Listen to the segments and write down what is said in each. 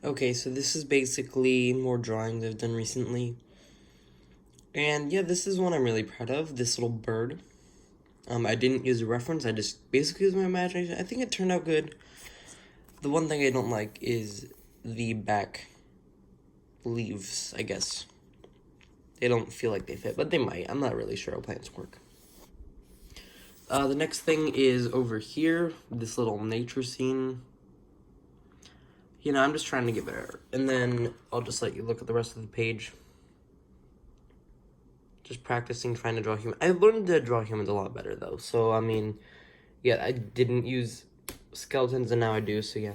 Okay, so this is basically more drawings I've done recently. And yeah, this is one I'm really proud of, this little bird. I didn't use a reference, I just basically used my imagination. I think it turned out good. The one thing I don't like is the back leaves, I guess. They don't feel like they fit, but they might. I'm not really sure how plants work. The next thing is over here, this little nature scene. You know, I'm just trying to get better. And then I'll just let you look at the rest of the page. Just practicing trying to draw humans. I learned to draw humans a lot better, though. So, I mean, yeah, I didn't use skeletons, and now I do, so yeah.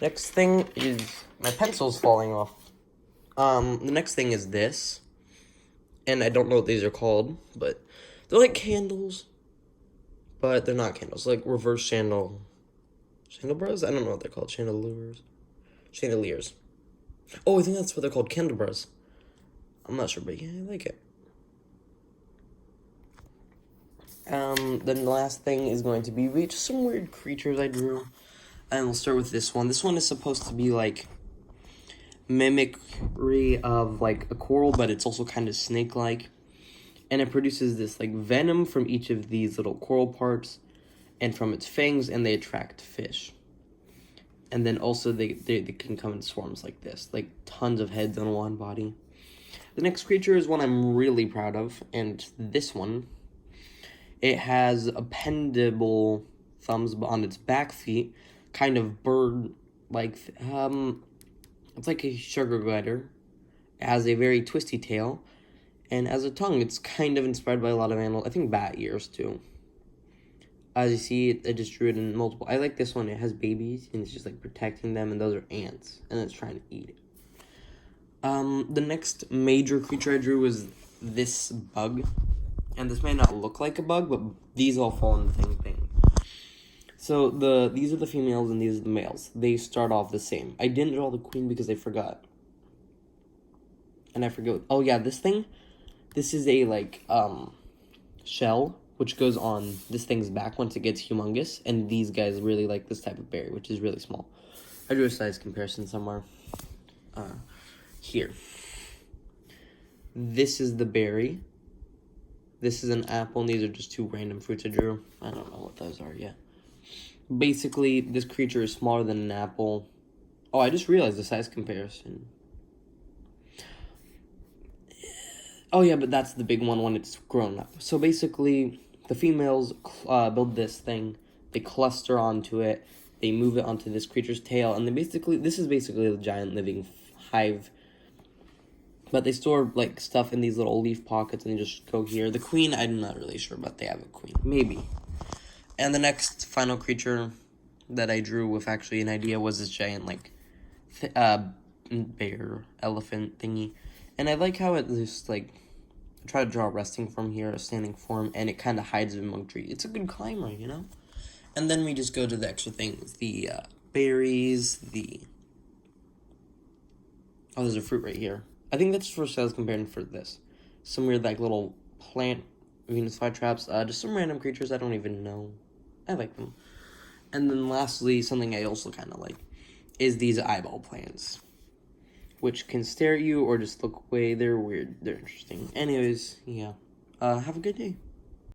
Next thing is my pencil's falling off. The next thing is this. And I don't know what these are called, but they're like candles. But they're not candles, like reverse chandeliers? I don't know what they're called. Chandeliers. Oh, I think that's what they're called, candelabras. I'm not sure, but yeah, I like it. Then the last thing is going to be just some weird creatures I drew. And we'll start with this one. This one is supposed to be like mimicry of like a coral, but it's also kind of snake-like. And it produces this like venom from each of these little coral parts and from its fangs, and they attract fish. And then also they can come in swarms like this, like tons of heads on one body. The next creature is one I'm really proud of, and this one, it has appendable thumbs on its back feet, kind of bird-like, it's like a sugar glider. It has a very twisty tail, and as a tongue, it's kind of inspired by a lot of animals. I think bat ears, too. As you see, I just drew it in multiple. I like this one. It has babies, and it's just, like, protecting them, and those are ants, and it's trying to eat it. The next major creature I drew was this bug. And this may not look like a bug, but these all fall in the same thing. So these are the females and these are the males. They start off the same. I didn't draw the queen because I forgot. And I forget. Oh yeah, this thing. This is a like shell which goes on this thing's back once it gets humongous. And these guys really like this type of berry, which is really small. I drew a size comparison somewhere. Here. This is the berry. This is an apple, and these are just two random fruits I drew. I don't know what those are yet. Basically, this creature is smaller than an apple. Oh, I just realized the size comparison. Oh, yeah, but that's the big one when it's grown up. So basically, the females build this thing. They cluster onto it. They move it onto this creature's tail. And this is basically a giant living hive. But they store, like, stuff in these little leaf pockets, and they just go here. The queen, I'm not really sure, but they have a queen. Maybe. And the next final creature that I drew with actually an idea was this giant, like, bear, elephant thingy. And I like how it just, like, I try to draw a resting form here, a standing form, and it kind of hides among trees. It's a good climber, you know? And then we just go to the extra things. The berries, oh, there's a fruit right here. I think that's for size compared for this. Some weird, like, little plant Venus flytraps. Just some random creatures I don't even know. I like them. And then lastly, something I also kind of like is these eyeball plants, which can stare at you or just look away. They're weird. They're interesting. Anyways, yeah. Have a good day.